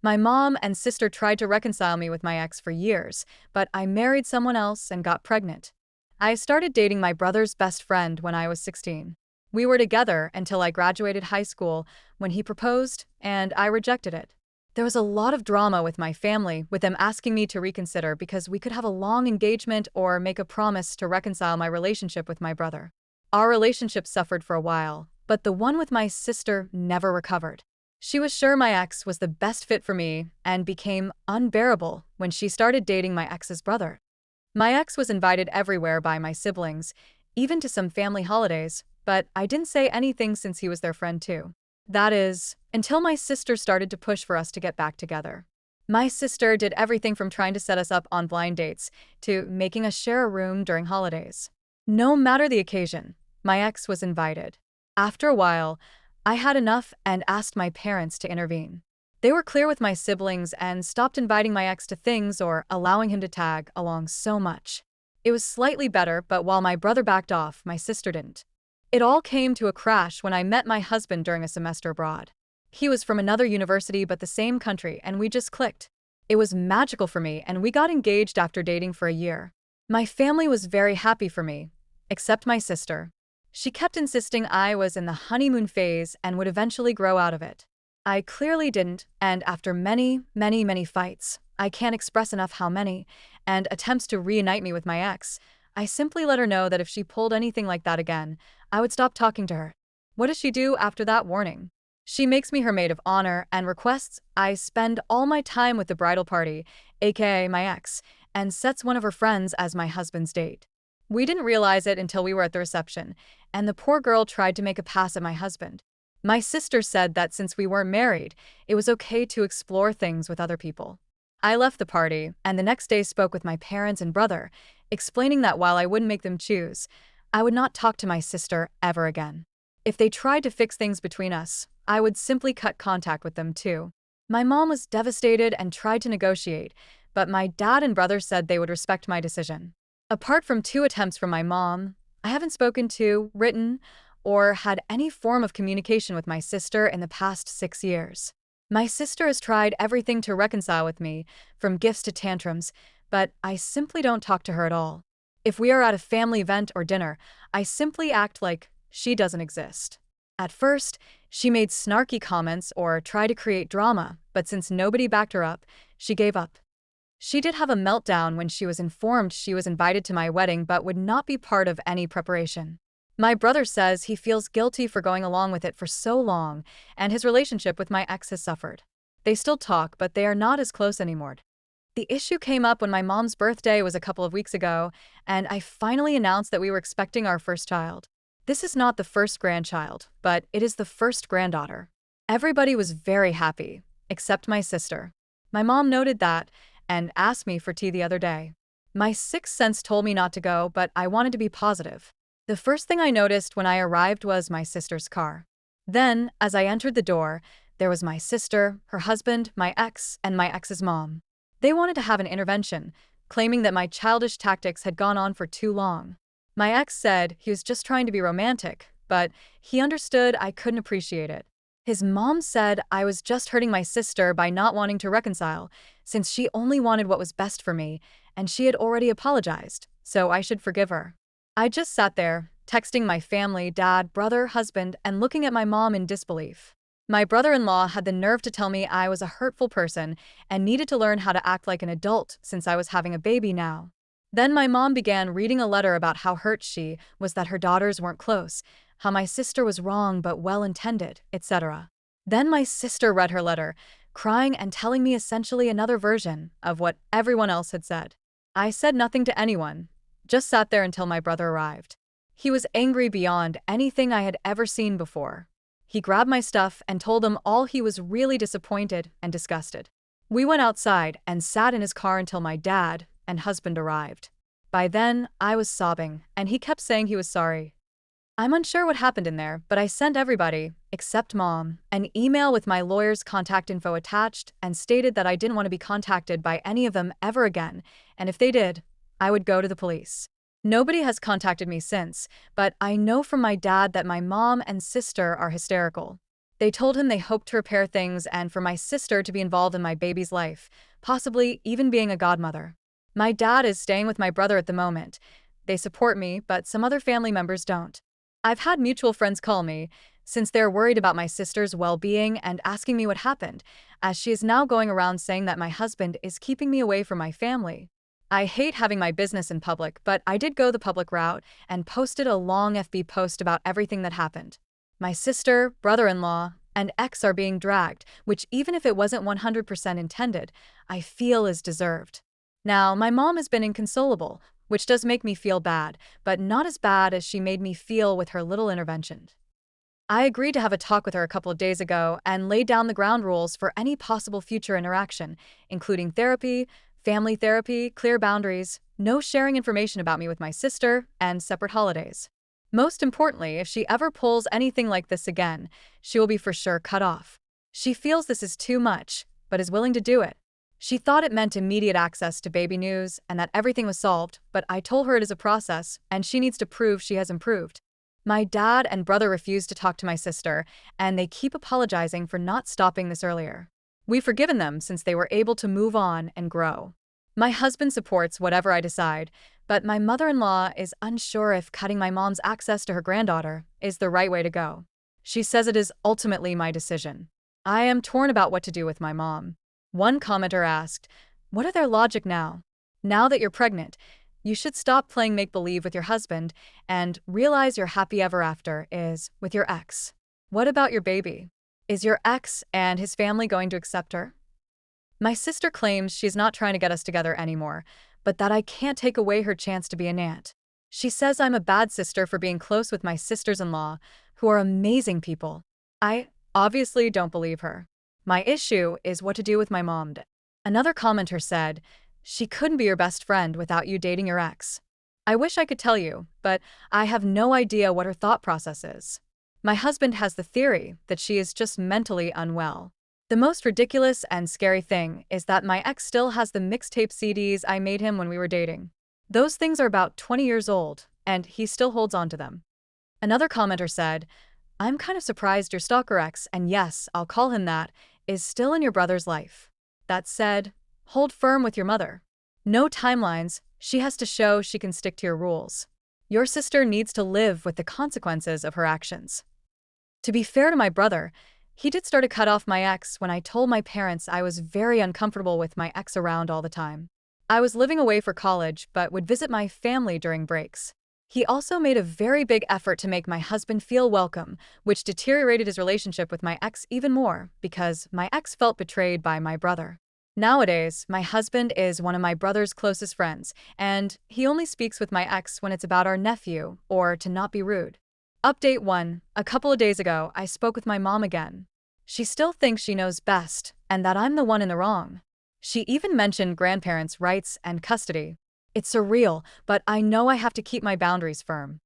My mom and sister tried to reconcile me with my ex for years, but I married someone else and got pregnant. I started dating my brother's best friend when I was 16. We were together until I graduated high school when he proposed, and I rejected it. There was a lot of drama with my family, with them asking me to reconsider because we could have a long engagement or make a promise to reconcile my relationship with my brother. Our relationship suffered for a while, but the one with my sister never recovered. She was sure my ex was the best fit for me and became unbearable when she started dating my ex's brother. My ex was invited everywhere by my siblings, even to some family holidays, but I didn't say anything since he was their friend too. That is, until my sister started to push for us to get back together. My sister did everything from trying to set us up on blind dates to making us share a room during holidays. No matter the occasion, my ex was invited. After a while, I had enough and asked my parents to intervene. They were clear with my siblings and stopped inviting my ex to things or allowing him to tag along so much. It was slightly better, but while my brother backed off, my sister didn't. It all came to a crash when I met my husband during a semester abroad. He was from another university but the same country, and we just clicked. It was magical for me, and we got engaged after dating for a year. My family was very happy for me, except my sister. She kept insisting I was in the honeymoon phase and would eventually grow out of it. I clearly didn't, and after many fights, I can't express enough how many, and attempts to reunite me with my ex, I simply let her know that if she pulled anything like that again, I would stop talking to her. What does she do after that warning? She makes me her maid of honor and requests I spend all my time with the bridal party, aka my ex, and sets one of her friends as my husband's date. We didn't realize it until we were at the reception, and the poor girl tried to make a pass at my husband. My sister said that since we weren't married, it was okay to explore things with other people. I left the party, and the next day spoke with my parents and brother, explaining that while I wouldn't make them choose, I would not talk to my sister ever again. If they tried to fix things between us, I would simply cut contact with them too. My mom was devastated and tried to negotiate, but my dad and brother said they would respect my decision. Apart from 2 attempts from my mom, I haven't spoken to, written, or had any form of communication with my sister in the past 6 years. My sister has tried everything to reconcile with me, from gifts to tantrums, but I simply don't talk to her at all. If we are at a family event or dinner, I simply act like she doesn't exist. At first, she made snarky comments or tried to create drama, but since nobody backed her up, she gave up. She did have a meltdown when she was informed she was invited to my wedding but would not be part of any preparation. My brother says he feels guilty for going along with it for so long, and his relationship with my ex has suffered. They still talk, but they are not as close anymore. The issue came up when my mom's birthday was a couple of weeks ago, and I finally announced that we were expecting our first child. This is not the first grandchild, but it is the first granddaughter. Everybody was very happy, except my sister. My mom noted that and asked me for tea the other day. My sixth sense told me not to go, but I wanted to be positive. The first thing I noticed when I arrived was my sister's car. Then, as I entered the door, there was my sister, her husband, my ex, and my ex's mom. They wanted to have an intervention, claiming that my childish tactics had gone on for too long. My ex said he was just trying to be romantic, but he understood I couldn't appreciate it. His mom said I was just hurting my sister by not wanting to reconcile, since she only wanted what was best for me, and she had already apologized, so I should forgive her. I just sat there, texting my family, dad, brother, husband, and looking at my mom in disbelief. My brother-in-law had the nerve to tell me I was a hurtful person and needed to learn how to act like an adult since I was having a baby now. Then my mom began reading a letter about how hurt she was that her daughters weren't close, how my sister was wrong but well-intended, etc. Then my sister read her letter, crying and telling me essentially another version of what everyone else had said. I said nothing to anyone, just sat there until my brother arrived. He was angry beyond anything I had ever seen before. He grabbed my stuff and told them all he was really disappointed and disgusted. We went outside and sat in his car until my dad and husband arrived. By then, I was sobbing, and he kept saying he was sorry. I'm unsure what happened in there, but I sent everybody, except Mom, an email with my lawyer's contact info attached and stated that I didn't want to be contacted by any of them ever again, and if they did, I would go to the police. Nobody has contacted me since, but I know from my dad that my mom and sister are hysterical. They told him they hoped to repair things and for my sister to be involved in my baby's life, possibly even being a godmother. My dad is staying with my brother at the moment. They support me, but some other family members don't. I've had mutual friends call me, since they're worried about my sister's well-being and asking me what happened, as she is now going around saying that my husband is keeping me away from my family. I hate having my business in public, but I did go the public route and posted a long FB post about everything that happened. My sister, brother-in-law, and ex are being dragged, which even if it wasn't 100% intended, I feel is deserved. Now, my mom has been inconsolable, which does make me feel bad, but not as bad as she made me feel with her little intervention. I agreed to have a talk with her a couple of days ago and laid down the ground rules for any possible future interaction, including family therapy, clear boundaries, no sharing information about me with my sister, and separate holidays. Most importantly, if she ever pulls anything like this again, she will be for sure cut off. She feels this is too much, but is willing to do it. She thought it meant immediate access to baby news and that everything was solved, but I told her it is a process and she needs to prove she has improved. My dad and brother refuse to talk to my sister, and they keep apologizing for not stopping this earlier. We've forgiven them since they were able to move on and grow. My husband supports whatever I decide, but my mother-in-law is unsure if cutting my mom's access to her granddaughter is the right way to go. She says it is ultimately my decision. I am torn about what to do with my mom. One commenter asked, "What are their logic now? Now that you're pregnant, you should stop playing make-believe with your husband and realize your happy ever after is with your ex. What about your baby? Is your ex and his family going to accept her?" My sister claims she's not trying to get us together anymore, but that I can't take away her chance to be an aunt. She says I'm a bad sister for being close with my sisters-in-law, who are amazing people. I obviously don't believe her. My issue is what to do with my mom. Another commenter said, "She couldn't be your best friend without you dating your ex." I wish I could tell you, but I have no idea what her thought process is. My husband has the theory that she is just mentally unwell. The most ridiculous and scary thing is that my ex still has the mixtape CDs I made him when we were dating. Those things are about 20 years old, and he still holds on to them. Another commenter said, "I'm kind of surprised your stalker ex, and yes, I'll call him that, is still in your brother's life. That said, hold firm with your mother. No timelines, she has to show she can stick to your rules. Your sister needs to live with the consequences of her actions." To be fair to my brother, he did start to cut off my ex when I told my parents I was very uncomfortable with my ex around all the time. I was living away for college but would visit my family during breaks. He also made a very big effort to make my husband feel welcome, which deteriorated his relationship with my ex even more because my ex felt betrayed by my brother. Nowadays, my husband is one of my brother's closest friends, and he only speaks with my ex when it's about our nephew or to not be rude. Update 1. A couple of days ago, I spoke with my mom again. She still thinks she knows best and that I'm the one in the wrong. She even mentioned grandparents' rights and custody. It's surreal, but I know I have to keep my boundaries firm.